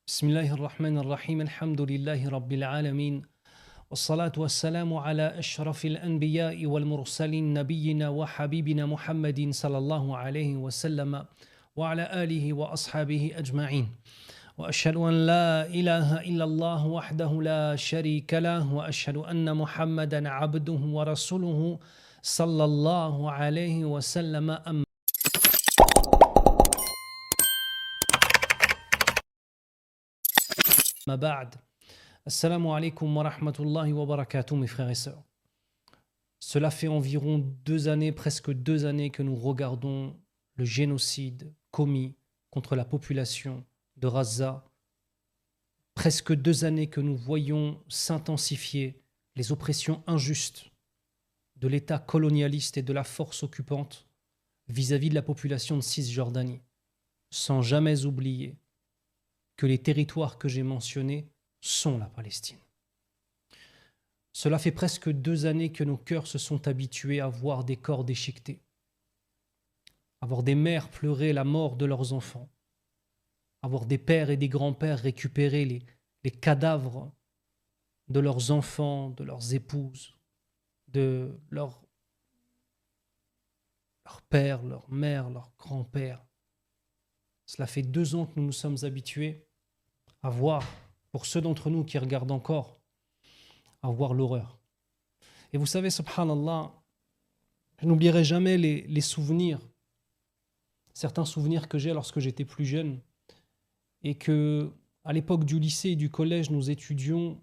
بسم الله الرحمن الرحيم الحمد لله رب العالمين والصلاة والسلام على أشرف الأنبياء والمرسلين نبينا وحبيبنا محمد صلى الله عليه وسلم وعلى آله وأصحابه أجمعين وأشهد أن لا إله إلا الله وحده لا شريك له وأشهد أن محمدا عبده ورسوله صلى الله عليه وسلم أما بعد. Assalamu alaikum wa rahmatullahi wa barakatuh, mes frères et sœurs. Cela fait environ 2 années, presque 2 années que nous regardons le génocide commis contre la population de Gaza. Presque 2 années que nous voyons s'intensifier les oppressions injustes de l'État colonialiste et de la force occupante vis-à-vis de la population de Cisjordanie, sans jamais oublier que les territoires que j'ai mentionnés sont la Palestine. Cela fait presque 2 années que nos cœurs se sont habitués à voir des corps déchiquetés, à voir des mères pleurer la mort de leurs enfants, à voir des pères et des grands-pères récupérer les cadavres de leurs enfants, de leurs épouses, de leurs pères, leurs mères, leurs grands-pères. Cela fait 2 ans que nous nous sommes habitués à voir, pour ceux d'entre nous qui regardent encore, à voir l'horreur. Et vous savez, subhanallah, je n'oublierai jamais les souvenirs, certains souvenirs que j'ai lorsque j'étais plus jeune, et que à l'époque du lycée et du collège, nous étudions,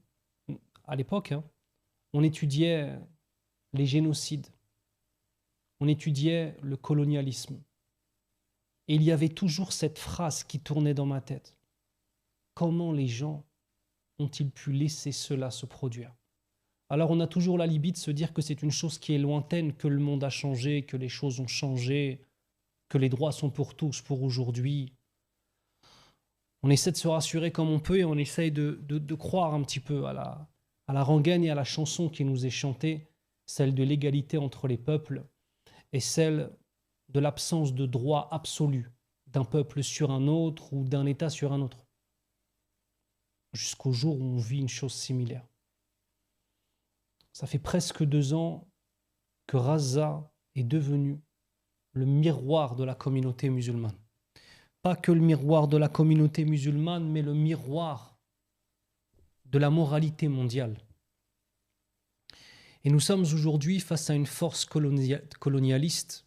à l'époque, on étudiait les génocides, on étudiait le colonialisme. Et il y avait toujours cette phrase qui tournait dans ma tête. Comment les gens ont-ils pu laisser cela se produire? Alors on a toujours l'alibi de se dire que c'est une chose qui est lointaine, que le monde a changé, que les choses ont changé, que les droits sont pour tous, pour aujourd'hui. On essaie de se rassurer comme on peut et on essaie de croire un petit peu à la rengaine et à la chanson qui nous est chantée, celle de l'égalité entre les peuples et celle de l'absence de droit absolu d'un peuple sur un autre ou d'un État sur un autre. Jusqu'au jour où on vit une chose similaire. Ça fait presque 2 ans que Gaza est devenu le miroir de la communauté musulmane. Pas que le miroir de la communauté musulmane, mais le miroir de la moralité mondiale. Et nous sommes aujourd'hui face à une force colonialiste.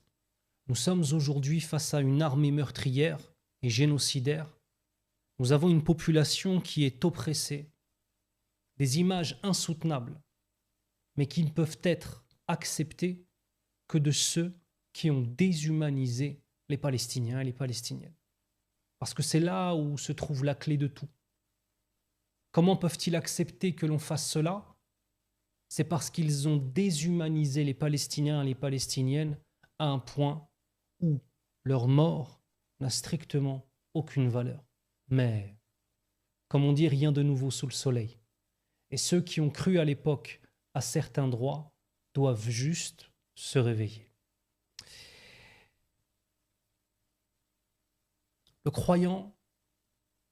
Nous sommes aujourd'hui face à une armée meurtrière et génocidaire. Nous avons une population qui est oppressée, des images insoutenables, mais qui ne peuvent être acceptées que de ceux qui ont déshumanisé les Palestiniens et les Palestiniennes. Parce que c'est là où se trouve la clé de tout. Comment peuvent-ils accepter que l'on fasse cela? C'est parce qu'ils ont déshumanisé les Palestiniens et les Palestiniennes à un point où leur mort n'a strictement aucune valeur. Mais, comme on dit, rien de nouveau sous le soleil. Et ceux qui ont cru à l'époque à certains droits doivent juste se réveiller. Le croyant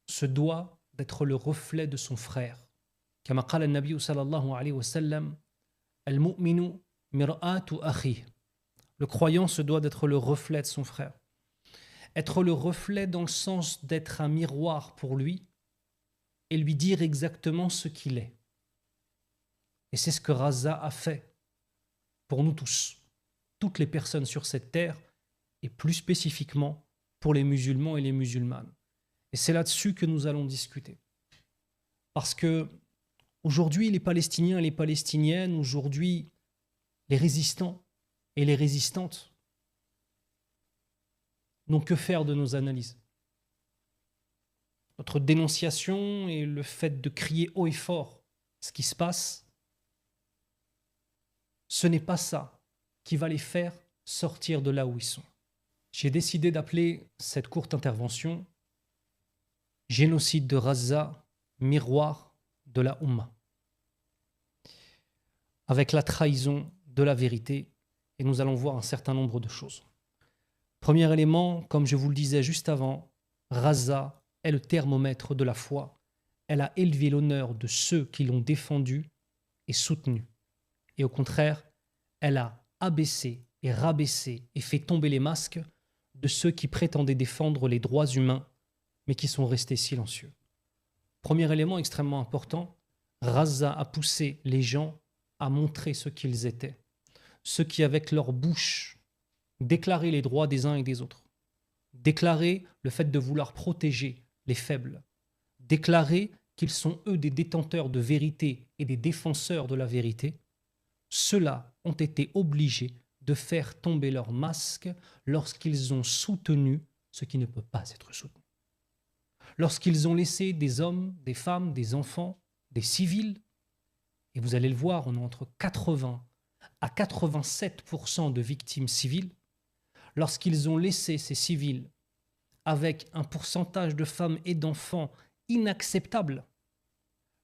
se doit d'être le reflet de son frère. كما قال النبي صلى الله عليه وسلم المؤمن مرآة أخيه. Le croyant se doit d'être le reflet de son frère. Être le reflet dans le sens d'être un miroir pour lui et lui dire exactement ce qu'il est. Et c'est ce que Gaza a fait pour nous tous, toutes les personnes sur cette terre et plus spécifiquement pour les musulmans et les musulmanes. Et c'est là-dessus que nous allons discuter. Parce que aujourd'hui, les Palestiniens et les Palestiniennes, aujourd'hui, les résistants et les résistantes, n'ont que faire de nos analyses. Notre dénonciation et le fait de crier haut et fort ce qui se passe, ce n'est pas ça qui va les faire sortir de là où ils sont. J'ai décidé d'appeler cette courte intervention « Génocide de Gaza, miroir de la Oumma » avec la trahison de la vérité, et nous allons voir un certain nombre de choses. Premier élément, comme je vous le disais juste avant, Gaza est le thermomètre de la foi. Elle a élevé l'honneur de ceux qui l'ont défendu et soutenu. Et au contraire, elle a abaissé et rabaissé et fait tomber les masques de ceux qui prétendaient défendre les droits humains, mais qui sont restés silencieux. Premier élément extrêmement important, Raza a poussé les gens à montrer ce qu'ils étaient. Ceux qui, avec leur bouche, déclaraient les droits des uns et des autres, déclaraient le fait de vouloir protéger les faibles, déclaraient qu'ils sont eux des détenteurs de vérité et des défenseurs de la vérité, ceux-là ont été obligés de faire tomber leur masque lorsqu'ils ont soutenu ce qui ne peut pas être soutenu. Lorsqu'ils ont laissé des hommes, des femmes, des enfants, des civils, et vous allez le voir, on a entre 80 à 87% de victimes civiles, lorsqu'ils ont laissé ces civils avec un pourcentage de femmes et d'enfants inacceptable,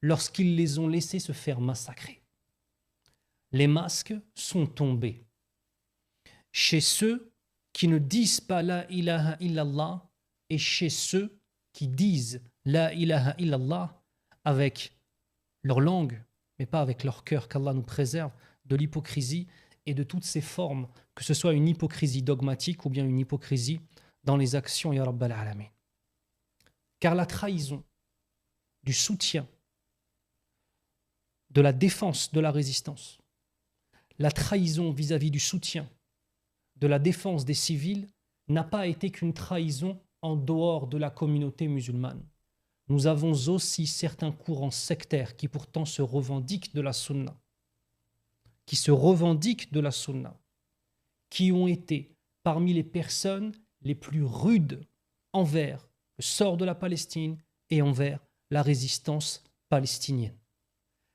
lorsqu'ils les ont laissés se faire massacrer. Les masques sont tombés. Chez ceux qui ne disent pas la ilaha illallah et chez ceux qui disent la ilaha illallah avec leur langue, mais pas avec leur cœur, qu'Allah nous préserve de l'hypocrisie et de toutes ces formes, que ce soit une hypocrisie dogmatique ou bien une hypocrisie dans les actions, ya Rabbal Alamin. Car la trahison du soutien, de la défense de la résistance, la trahison vis-à-vis du soutien, de la défense des civils n'a pas été qu'une trahison en dehors de la communauté musulmane. Nous avons aussi certains courants sectaires qui pourtant se revendiquent de la sunna, qui ont été parmi les personnes les plus rudes envers le sort de la Palestine et envers la résistance palestinienne.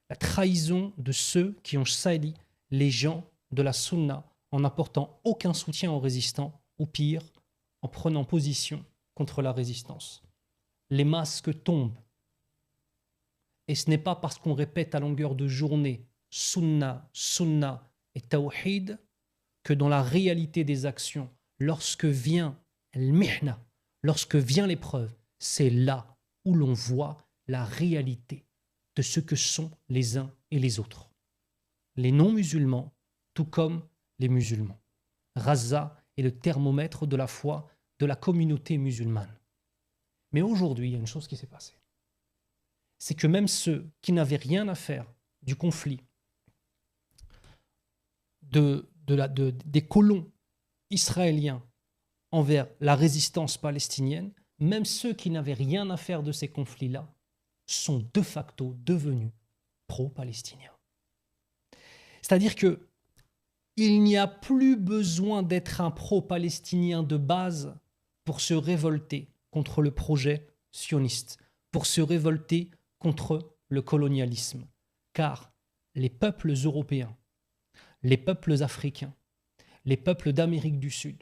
La trahison de ceux qui ont sali les gens de la sunna en n'apportant aucun soutien aux résistants, ou pire, en prenant position contre la résistance. Les masques tombent. Et ce n'est pas parce qu'on répète à longueur de journée sunna, sunna et tawhid que dans la réalité des actions, lorsque vient al-mihna, lorsque vient l'épreuve, c'est là où l'on voit la réalité de ce que sont les uns et les autres. Les non-musulmans, tout comme les musulmans. Raza est le thermomètre de la foi de la communauté musulmane. Mais aujourd'hui, il y a une chose qui s'est passée. C'est que même ceux qui n'avaient rien à faire du conflit, des colons israéliens envers la résistance palestinienne, même ceux qui n'avaient rien à faire de ces conflits-là, sont de facto devenus pro-palestiniens. C'est-à-dire que il n'y a plus besoin d'être un pro-palestinien de base pour se révolter contre le projet sioniste, pour se révolter contre le colonialisme. Car les peuples européens, les peuples africains, les peuples d'Amérique du Sud,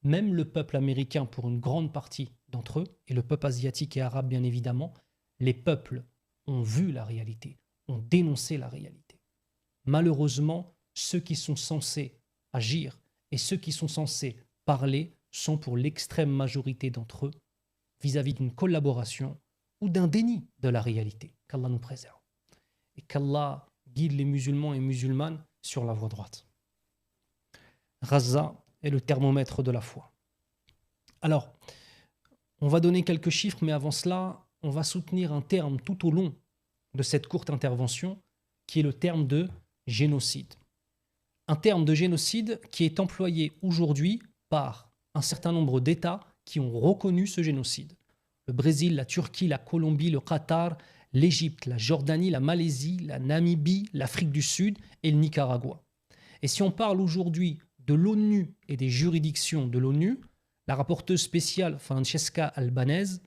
même le peuple américain pour une grande partie d'entre eux, et le peuple asiatique et arabe bien évidemment, les peuples ont vu la réalité, ont dénoncé la réalité. Malheureusement, ceux qui sont censés agir et ceux qui sont censés parler sont pour l'extrême majorité d'entre eux vis-à-vis d'une collaboration ou d'un déni de la réalité. Qu'Allah nous préserve. Et qu'Allah guide les musulmans et musulmanes sur la voie droite. Raza est le thermomètre de la foi. Alors, on va donner quelques chiffres, mais avant cela, on va soutenir un terme tout au long de cette courte intervention, qui est le terme de génocide. Un terme de génocide qui est employé aujourd'hui par un certain nombre d'États qui ont reconnu ce génocide. Le Brésil, la Turquie, la Colombie, le Qatar, l'Égypte, la Jordanie, la Malaisie, la Namibie, l'Afrique du Sud et le Nicaragua. Et si on parle aujourd'hui de l'ONU et des juridictions de l'ONU, la rapporteuse spéciale Francesca Albanese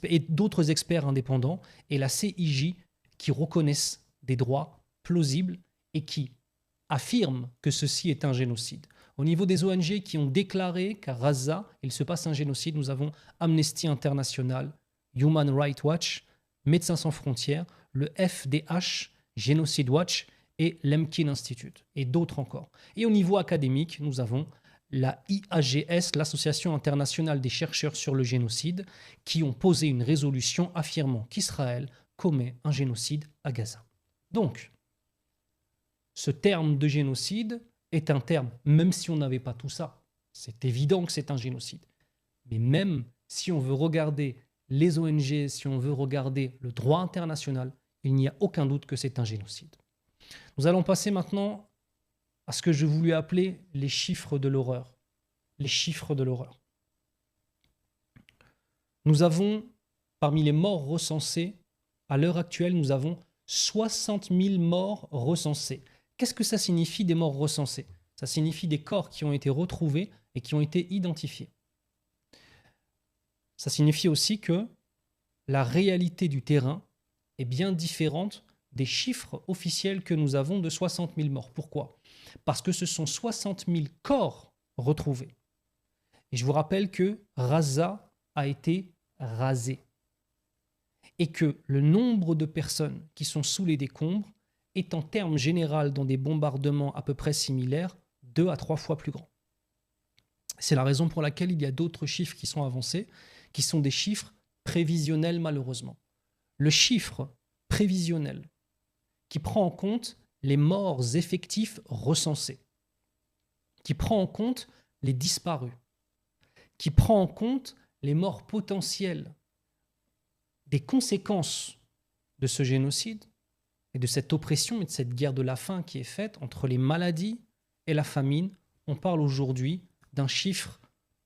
et d'autres experts indépendants et la CIJ qui reconnaissent des droits plausibles et qui affirment que ceci est un génocide. Au niveau des ONG qui ont déclaré qu'à Gaza, il se passe un génocide, nous avons Amnesty International, Human Rights Watch, Médecins sans frontières, le FDH, Genocide Watch et l'Emkin Institute, et d'autres encore. Et au niveau académique, nous avons la IAGS, l'Association internationale des chercheurs sur le génocide, qui ont posé une résolution affirmant qu'Israël commet un génocide à Gaza. Donc, ce terme de génocide est un terme, même si on n'avait pas tout ça, c'est évident que c'est un génocide. Mais même si on veut regarder les ONG, si on veut regarder le droit international, il n'y a aucun doute que c'est un génocide. Nous allons passer maintenant à ce que je voulais appeler les chiffres de l'horreur. Les chiffres de l'horreur. Nous avons, parmi les morts recensés, à l'heure actuelle, nous avons 60 000 morts recensés. Qu'est-ce que ça signifie des morts recensés? Ça signifie des corps qui ont été retrouvés et qui ont été identifiés. Ça signifie aussi que la réalité du terrain est bien différente des chiffres officiels que nous avons de 60 000 morts. Pourquoi? Parce que ce sont 60 000 corps retrouvés. Et je vous rappelle que Gaza a été rasé. Et que le nombre de personnes qui sont sous les décombres est en termes généraux dans des bombardements à peu près similaires 2 à 3 fois plus grand. C'est la raison pour laquelle il y a d'autres chiffres qui sont avancés, qui sont des chiffres prévisionnels malheureusement. Le chiffre prévisionnel qui prend en compte les morts effectifs recensés, qui prend en compte les disparus, qui prend en compte les morts potentielles, des conséquences de ce génocide et de cette oppression et de cette guerre de la faim qui est faite entre les maladies et la famine. On parle aujourd'hui d'un chiffre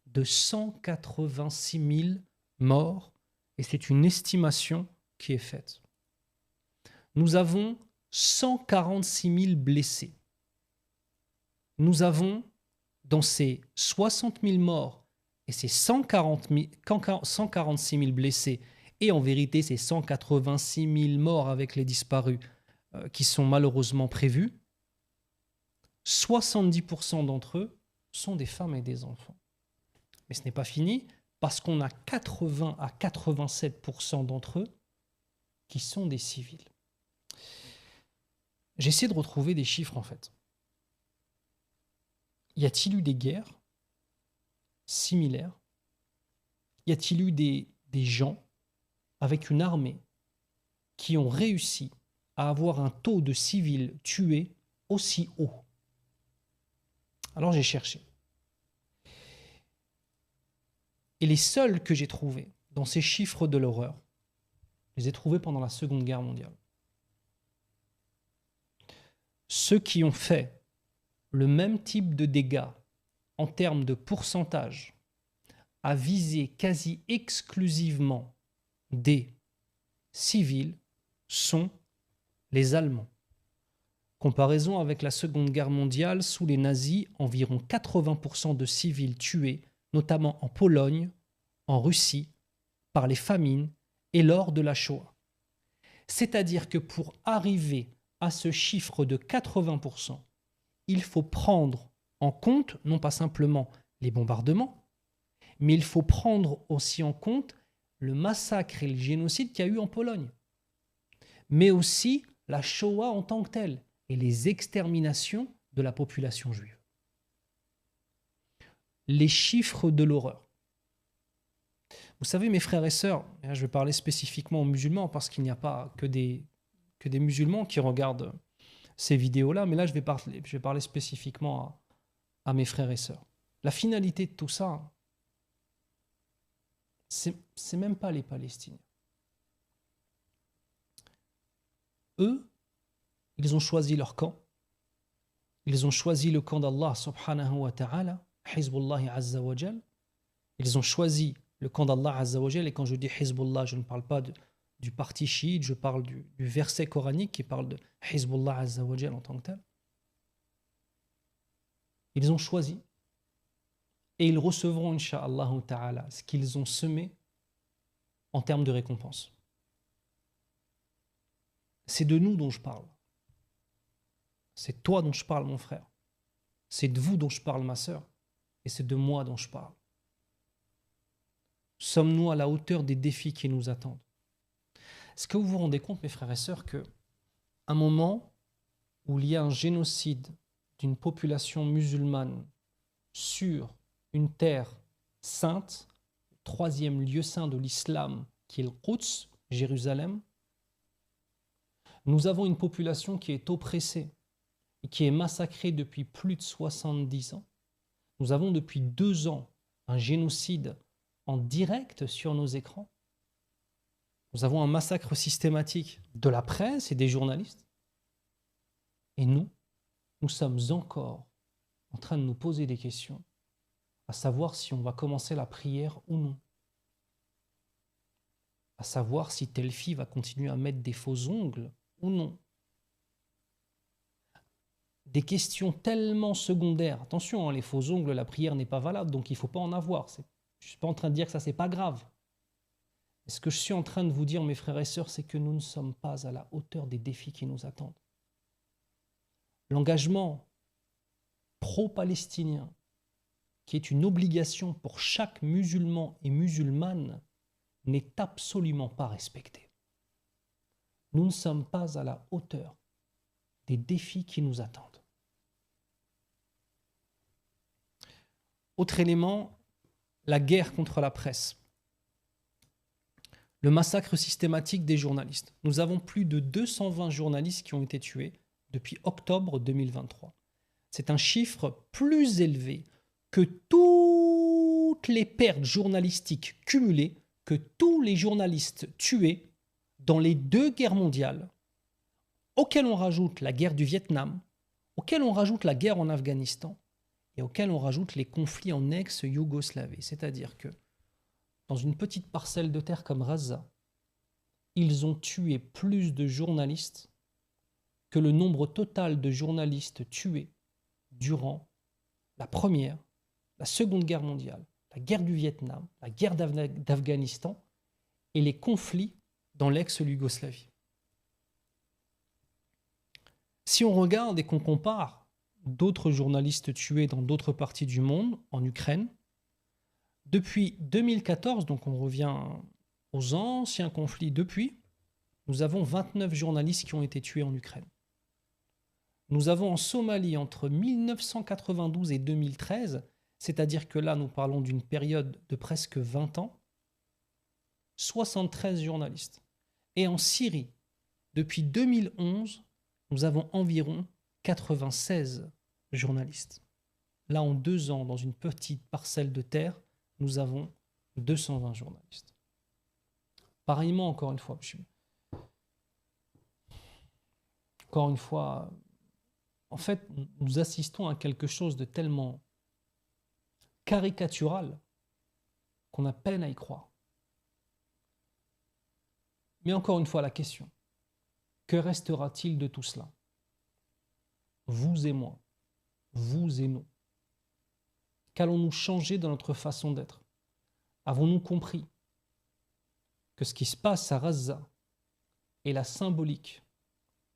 de 186 000 morts et c'est une estimation qui est faite. Nous avons 146 000 blessés. Nous avons, dans ces 60 000 morts et ces 146 000 blessés, et en vérité ces 186 000 morts avec les disparus qui sont malheureusement prévus, 70% d'entre eux sont des femmes et des enfants. Mais ce n'est pas fini, parce qu'on a 80 à 87% d'entre eux qui sont des civils. J'essaie de retrouver des chiffres en fait. Y a-t-il eu des guerres similaires? Y a-t-il eu des gens avec une armée qui ont réussi à avoir un taux de civils tués aussi haut? Alors j'ai cherché. Et les seuls que j'ai trouvés dans ces chiffres de l'horreur, je les ai trouvés pendant la Seconde Guerre mondiale. Ceux qui ont fait le même type de dégâts en termes de pourcentage à viser quasi exclusivement des civils sont les Allemands. Comparaison avec la Seconde Guerre mondiale, sous les nazis, environ 80% de civils tués, notamment en Pologne, en Russie, par les famines et lors de la Shoah. C'est-à-dire que pour arriver à ce chiffre de 80%, il faut prendre en compte, non pas simplement les bombardements, mais il faut prendre aussi en compte le massacre et le génocide qu'il y a eu en Pologne, mais aussi la Shoah en tant que telle et les exterminations de la population juive. Les chiffres de l'horreur. Vous savez, mes frères et sœurs, et là, je vais parler spécifiquement aux musulmans parce qu'il n'y a pas que des musulmans qui regardent ces vidéos-là, mais là, je vais parler spécifiquement à mes frères et sœurs. La finalité de tout ça, c'est même pas les Palestiniens. Eux, ils ont choisi leur camp. Ils ont choisi le camp d'Allah subhanahu wa ta'ala, Hizbullah azza wa jal. Ils ont choisi le camp d'Allah azza wa jal. Et quand je dis Hizbullah, je ne parle pas du parti chiite, je parle du verset coranique qui parle de Hizbullah azza wa jal en tant que tel. Ils ont choisi et ils recevront, incha'Allah ta'ala, ce qu'ils ont semé en termes de récompense. C'est de nous dont je parle. C'est toi dont je parle, mon frère. C'est de vous dont je parle, ma sœur. Et c'est de moi dont je parle. Sommes-nous à la hauteur des défis qui nous attendent? Est-ce que vous vous rendez compte, mes frères et sœurs, qu'à un moment où il y a un génocide d'une population musulmane sur une terre sainte, troisième lieu saint de l'islam, qui est le Quds, Jérusalem. Nous avons une population qui est oppressée et qui est massacrée depuis plus de 70 ans. Nous avons depuis 2 ans un génocide en direct sur nos écrans. Nous avons un massacre systématique de la presse et des journalistes. Et nous sommes encore en train de nous poser des questions, à savoir si on va commencer la prière ou non, à savoir si telle fille va continuer à mettre des faux ongles ou non. Des questions tellement secondaires. Attention, hein, les faux ongles, la prière n'est pas valable, donc il ne faut pas en avoir. Je ne suis pas en train de dire que ça, c'est pas grave. Mais ce que je suis en train de vous dire, mes frères et sœurs, c'est que nous ne sommes pas à la hauteur des défis qui nous attendent. L'engagement pro-palestinien, qui est une obligation pour chaque musulman et musulmane, n'est absolument pas respecté. Nous ne sommes pas à la hauteur des défis qui nous attendent. Autre élément, la guerre contre la presse. Le massacre systématique des journalistes. Nous avons plus de 220 journalistes qui ont été tués depuis octobre 2023. C'est un chiffre plus élevé que toutes les pertes journalistiques cumulées, que tous les journalistes tués dans les 2 guerres mondiales, auxquelles on rajoute la guerre du Vietnam, auxquelles on rajoute la guerre en Afghanistan et auxquelles on rajoute les conflits en ex-Yougoslavie. C'est-à-dire que dans une petite parcelle de terre comme Gaza, ils ont tué plus de journalistes que le nombre total de journalistes tués durant la Première, la Seconde Guerre mondiale, la guerre du Vietnam, la guerre d'Afghanistan et les conflits dans l'ex-Yougoslavie. Si on regarde et qu'on compare d'autres journalistes tués dans d'autres parties du monde, en Ukraine, depuis 2014, donc on revient aux anciens conflits depuis, nous avons 29 journalistes qui ont été tués en Ukraine. Nous avons en Somalie entre 1992 et 2013, c'est-à-dire que là nous parlons d'une période de presque 20 ans, 73 journalistes. Et en Syrie, depuis 2011, nous avons environ 96 journalistes. Là, en 2 ans, dans une petite parcelle de terre, nous avons 220 journalistes. Pareillement, encore une fois, en fait, nous assistons à quelque chose de tellement caricatural qu'on a peine à y croire. Mais encore une fois, la question, que restera-t-il de tout cela? Vous et moi, vous et nous. Qu'allons-nous changer dans notre façon d'être? Avons-nous compris que ce qui se passe à Gaza est la symbolique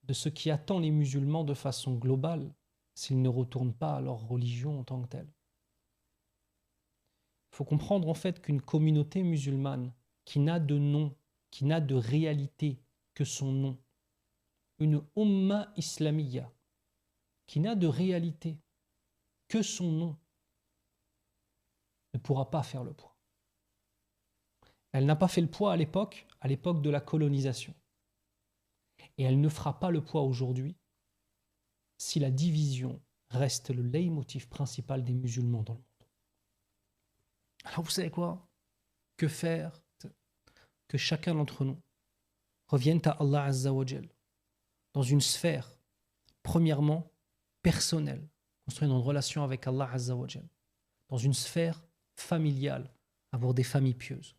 de ce qui attend les musulmans de façon globale s'ils ne retournent pas à leur religion en tant que telle? Il faut comprendre en fait qu'une communauté musulmane qui n'a de nom, qui n'a de réalité que son nom, une Umma Islamiyya qui n'a de réalité que son nom, ne pourra pas faire le poids. Elle n'a pas fait le poids à l'époque de la colonisation. Et elle ne fera pas le poids aujourd'hui si la division reste le leitmotiv principal des musulmans dans le monde. Alors vous savez quoi? Que faire? Que chacun d'entre nous revienne à Allah Azza wa Jal dans une sphère, premièrement, personnelle, construire une relation avec Allah Azza wa Jal, dans une sphère familiale, avoir des familles pieuses.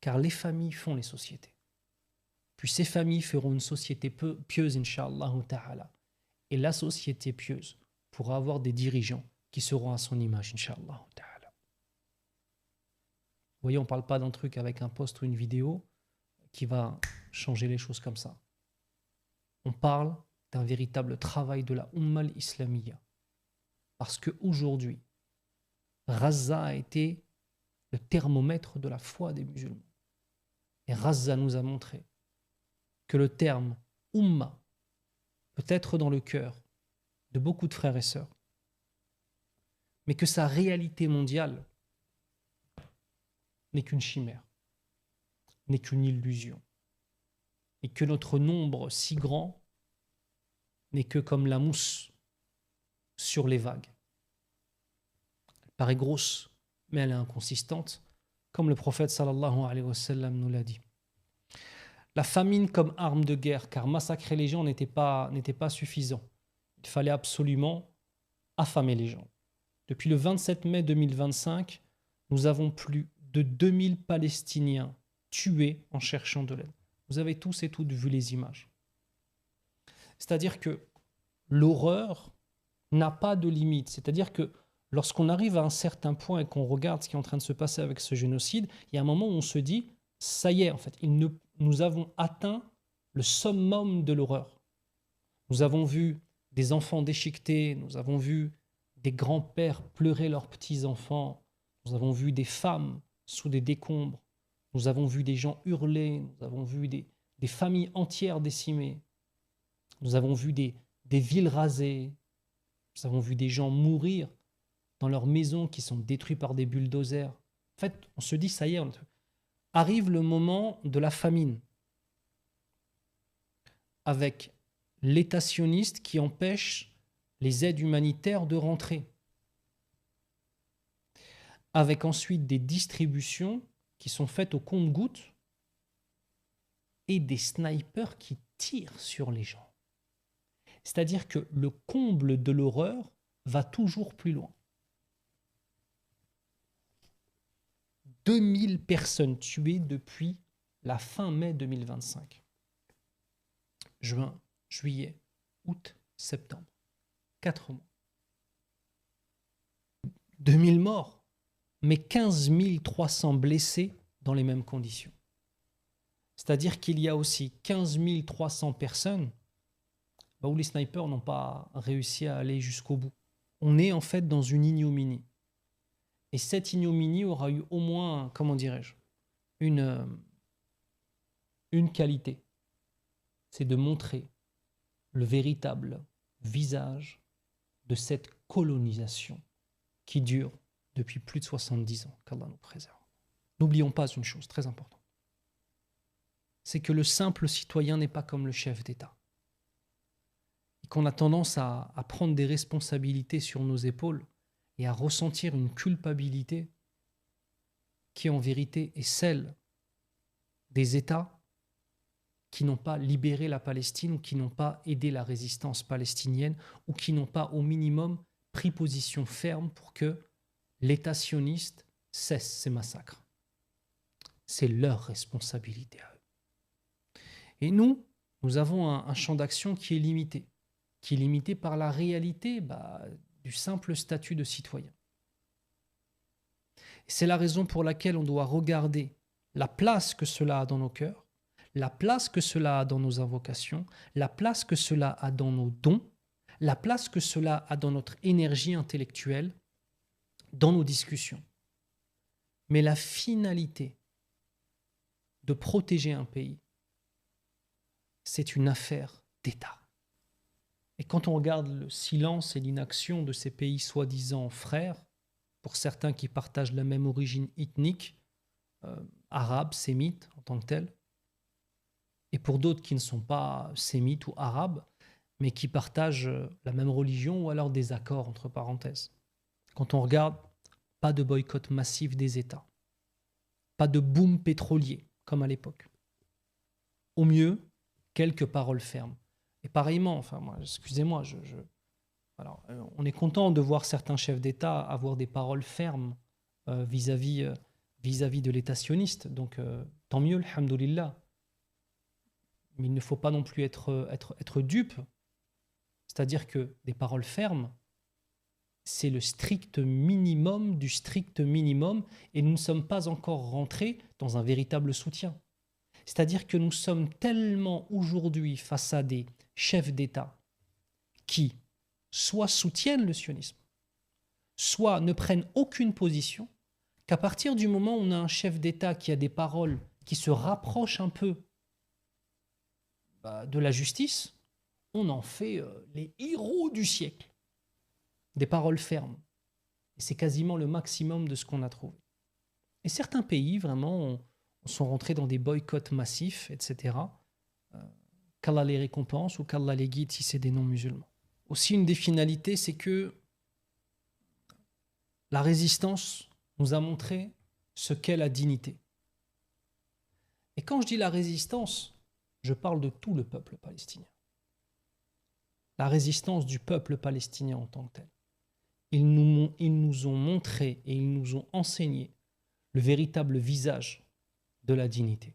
Car les familles font les sociétés. Puis ces familles feront une société pieuse, Inch'Allah ta'ala. Et la société pieuse pourra avoir des dirigeants qui seront à son image, Inch'Allah ta'ala. Vous voyez, on ne parle pas d'un truc avec un post ou une vidéo qui va changer les choses comme ça. On parle d'un véritable travail de la Umma al-Islamiyya. Parce qu'aujourd'hui, Gaza a été le thermomètre de la foi des musulmans. Et Gaza nous a montré que le terme Umma peut être dans le cœur de beaucoup de frères et sœurs, mais que sa réalité mondiale n'est qu'une chimère, n'est qu'une illusion, et que notre nombre si grand n'est que comme la mousse sur les vagues. Elle paraît grosse, mais elle est inconsistante, comme le prophète sallallahu alayhi wa sallam nous l'a dit. La famine comme arme de guerre, car massacrer les gens n'était pas suffisant. Il fallait absolument affamer les gens. Depuis le 27 mai 2025, nous avons plus de 2000 Palestiniens tués en cherchant de l'aide. Vous avez tous et toutes vu les images. C'est-à-dire que l'horreur n'a pas de limite. C'est-à-dire que lorsqu'on arrive à un certain point et qu'on regarde ce qui est en train de se passer avec ce génocide, il y a un moment où on se dit, ça y est, en fait, nous avons atteint le summum de l'horreur. Nous avons vu des enfants déchiquetés, nous avons vu des grands-pères pleurer leurs petits-enfants, nous avons vu des femmes sous des décombres, nous avons vu des gens hurler, nous avons vu des familles entières décimées, nous avons vu des villes rasées, nous avons vu des gens mourir dans leurs maisons qui sont détruites par des bulldozers. En fait, on se dit, ça y est, arrive le moment de la famine, avec l'État sioniste qui empêche les aides humanitaires de rentrer, avec ensuite des distributions qui sont faites au compte-gouttes et des snipers qui tirent sur les gens. C'est-à-dire que le comble de l'horreur va toujours plus loin. 2000 personnes tuées depuis la fin mai 2025. Juin, juillet, août, septembre. 4 mois. 2000 morts, mais 15 300 blessés dans les mêmes conditions. C'est-à-dire qu'il y a aussi 15 300 personnes où les snipers n'ont pas réussi à aller jusqu'au bout. On est en fait dans une ignominie. Et cette ignominie aura eu au moins, comment dirais-je, une qualité. C'est de montrer le véritable visage de cette colonisation qui dure depuis plus de 70 ans, qu'Allah nous préserve. N'oublions pas une chose très importante. C'est que le simple citoyen n'est pas comme le chef d'État. Et qu'on a tendance à prendre des responsabilités sur nos épaules et à ressentir une culpabilité qui en vérité est celle des États qui n'ont pas libéré la Palestine ou qui n'ont pas aidé la résistance palestinienne ou qui n'ont pas au minimum pris position ferme pour que l'État sioniste cesse ces massacres. C'est leur responsabilité à eux. Et nous avons un champ d'action qui est limité par la réalité du simple statut de citoyen. C'est la raison pour laquelle on doit regarder la place que cela a dans nos cœurs, la place que cela a dans nos invocations, la place que cela a dans nos dons, la place que cela a dans notre énergie intellectuelle, dans nos discussions. Mais la finalité de protéger un pays, c'est une affaire d'État. Et quand on regarde le silence et l'inaction de ces pays soi-disant frères, pour certains qui partagent la même origine ethnique, arabe, sémite en tant que tel, et pour d'autres qui ne sont pas sémites ou arabes, mais qui partagent la même religion ou alors des accords entre parenthèses. Quand on regarde, pas de boycott massif des États, pas de boom pétrolier comme à l'époque. Au mieux, quelques paroles fermes. Et pareillement, excusez-moi, alors, on est content de voir certains chefs d'État avoir des paroles fermes vis-à-vis de l'État sioniste. Donc, tant mieux, alhamdoulilah. Mais il ne faut pas non plus être dupe. C'est-à-dire que des paroles fermes, c'est le strict minimum du strict minimum et nous ne sommes pas encore rentrés dans un véritable soutien. C'est-à-dire que nous sommes tellement aujourd'hui face à des chefs d'État qui soit soutiennent le sionisme, soit ne prennent aucune position, qu'à partir du moment où on a un chef d'État qui a des paroles qui se rapprochent un peu de la justice, on en fait les héros du siècle. Des paroles fermes. Et c'est quasiment le maximum de ce qu'on a trouvé. Et certains pays, vraiment, sont rentrés dans des boycotts massifs, etc. Qu'Allah les récompense ou qu'Allah les guide si c'est des non-musulmans. Aussi, une des finalités, c'est que la résistance nous a montré ce qu'est la dignité. Et quand je dis la résistance, je parle de tout le peuple palestinien. La résistance du peuple palestinien en tant que tel. Ils nous ont montré et ils nous ont enseigné le véritable visage de la dignité.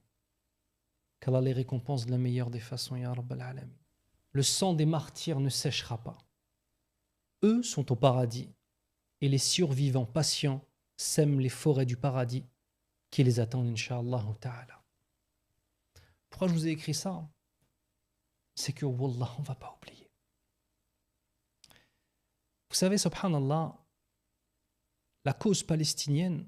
Qu'Allah les récompense de la meilleure des façons, ya Rabbal Alamin. Le sang des martyrs ne séchera pas. Eux sont au paradis et les survivants patients sèment les forêts du paradis qui les attendent, Inch'Allah ta'ala. Pourquoi je vous ai écrit ça? C'est que, wallah, on ne va pas oublier. Vous savez, subhanallah, la cause palestinienne,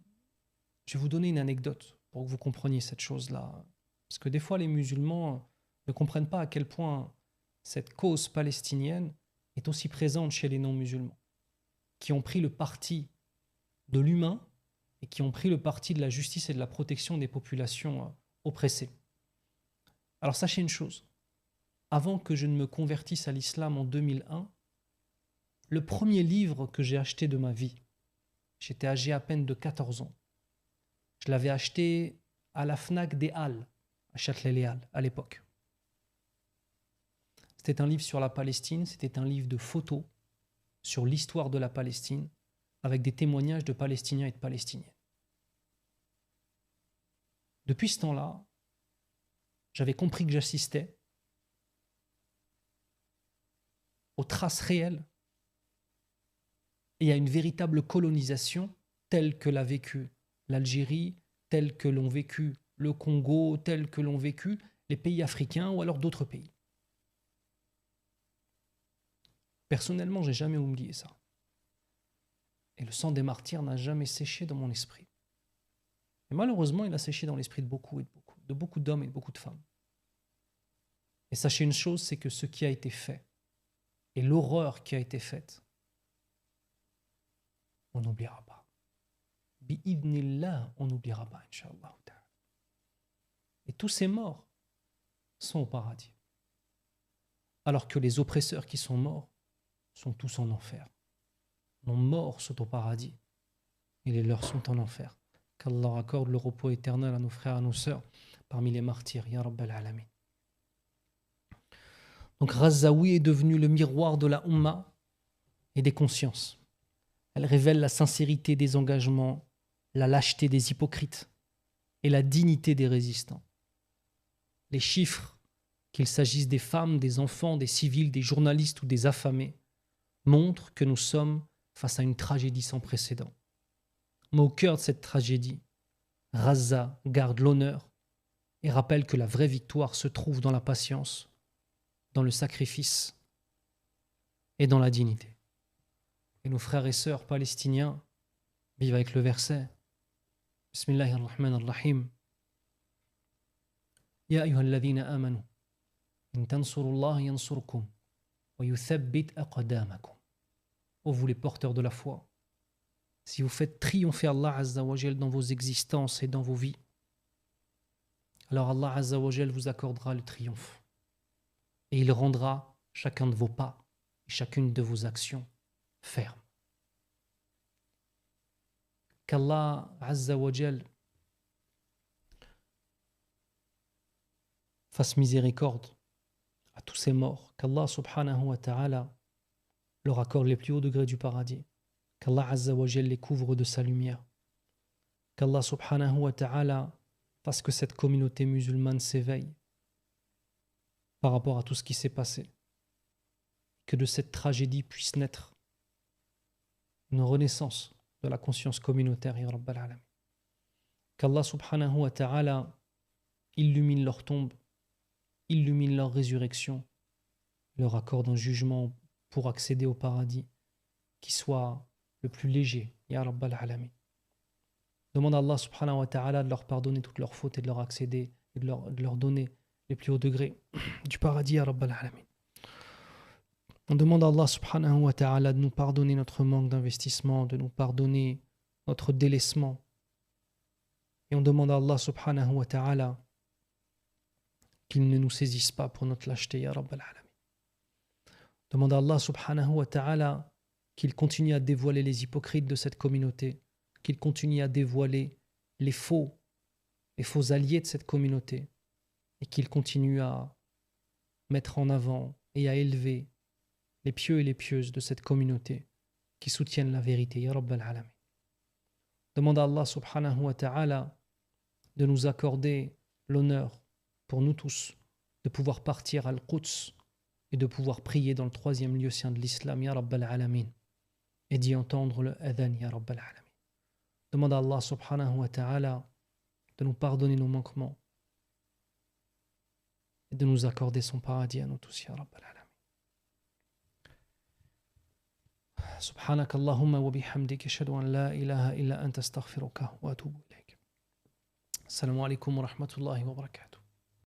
je vais vous donner une anecdote pour que vous compreniez cette chose-là. Parce que des fois, les musulmans ne comprennent pas à quel point cette cause palestinienne est aussi présente chez les non-musulmans, qui ont pris le parti de l'humain et qui ont pris le parti de la justice et de la protection des populations oppressées. Alors sachez une chose, avant que je ne me convertisse à l'islam en 2001, le premier livre que j'ai acheté de ma vie, j'étais âgé à peine de 14 ans, je l'avais acheté à la Fnac des Halles, à Châtelet-les-Halles, à l'époque. C'était un livre sur la Palestine, c'était un livre de photos sur l'histoire de la Palestine, avec des témoignages de Palestiniens et de Palestiniennes. Depuis ce temps-là, j'avais compris que j'assistais aux traces réelles et à une véritable colonisation telle que l'a vécue l'Algérie, telle que l'ont vécu le Congo, telle que l'ont vécu les pays africains ou alors d'autres pays. Personnellement, je n'ai jamais oublié ça. Et le sang des martyrs n'a jamais séché dans mon esprit. Et malheureusement, il a séché dans l'esprit de beaucoup d'hommes et de beaucoup de femmes. Et sachez une chose, c'est que ce qui a été fait et l'horreur qui a été faite, on n'oubliera pas. Bi'idnillah, on n'oubliera pas, Inch'Allah. Et tous ces morts sont au paradis. Alors que les oppresseurs qui sont morts sont tous en enfer. Nos morts sont au paradis et les leurs sont en enfer. Qu'Allah accorde le repos éternel à nos frères et à nos sœurs parmi les martyrs, ya Rabbal Alamin. Donc Razaoui est devenu le miroir de la Ummah et des consciences. Elle révèle la sincérité des engagements, la lâcheté des hypocrites et la dignité des résistants. Les chiffres, qu'il s'agisse des femmes, des enfants, des civils, des journalistes ou des affamés, montrent que nous sommes face à une tragédie sans précédent. Mais au cœur de cette tragédie, Raza garde l'honneur et rappelle que la vraie victoire se trouve dans la patience, dans le sacrifice et dans la dignité. Et nos frères et sœurs palestiniens vivent avec le verset Bismillahirrahmanirrahim. Ya ayyuhalladhina amanu in tansurullaha yansurkum wa yuthabbit aqdamakum. Ô vous les porteurs de la foi, si vous faites triompher Allah Azza wa Jal dans vos existences et dans vos vies, alors Allah Azza wa Jal vous accordera le triomphe. Et il rendra chacun de vos pas et chacune de vos actions fermes. Qu'Allah Azza wa Jal fasse miséricorde à tous ces morts, qu'Allah subhanahu wa ta'ala leur accorde les plus hauts degrés du paradis, qu'Allah Azza wa Jal les couvre de sa lumière, qu'Allah subhanahu wa ta'ala fasse que cette communauté musulmane s'éveille par rapport à tout ce qui s'est passé, que de cette tragédie puisse naître une renaissance de la conscience communautaire, ya Rabbal Alamin. Qu'Allah subhanahu wa ta'ala illumine leur tombe, illumine leur résurrection, leur accorde un jugement pour accéder au paradis qui soit le plus léger, ya Rabbal Alamin. Demande à Allah subhanahu wa ta'ala de leur pardonner toutes leurs fautes et de leur accéder et de leur donner les plus hauts degrés du paradis, ya Rabbal Alamin. On demande à Allah subhanahu wa ta'ala de nous pardonner notre manque d'investissement, de nous pardonner notre délaissement. Et on demande à Allah subhanahu wa ta'ala qu'il ne nous saisisse pas pour notre lâcheté, ya Rabbal Alamin. Demande à Allah subhanahu wa ta'ala qu'il continue à dévoiler les hypocrites de cette communauté, qu'il continue à dévoiler les faux alliés de cette communauté, et qu'il continue à mettre en avant et à élever les pieux et les pieuses de cette communauté qui soutiennent la vérité, ya Rabbal Alamin. Demande à Allah subhanahu wa ta'ala de nous accorder l'honneur pour nous tous de pouvoir partir à Al-Quds et de pouvoir prier dans le 3e lieu saint de l'islam, ya Rabbal Alamin, et d'y entendre le adhan, ya Rabbal Alamin. Demande à Allah subhanahu wa ta'ala de nous pardonner nos manquements et de nous accorder son paradis à nous tous, ya Rabbal Alamin. سبحانك اللهم وبحمدك أشهد أن لا إله إلا أنت أستغفرك وأتوب إليك. السلام عليكم ورحمة الله وبركاته.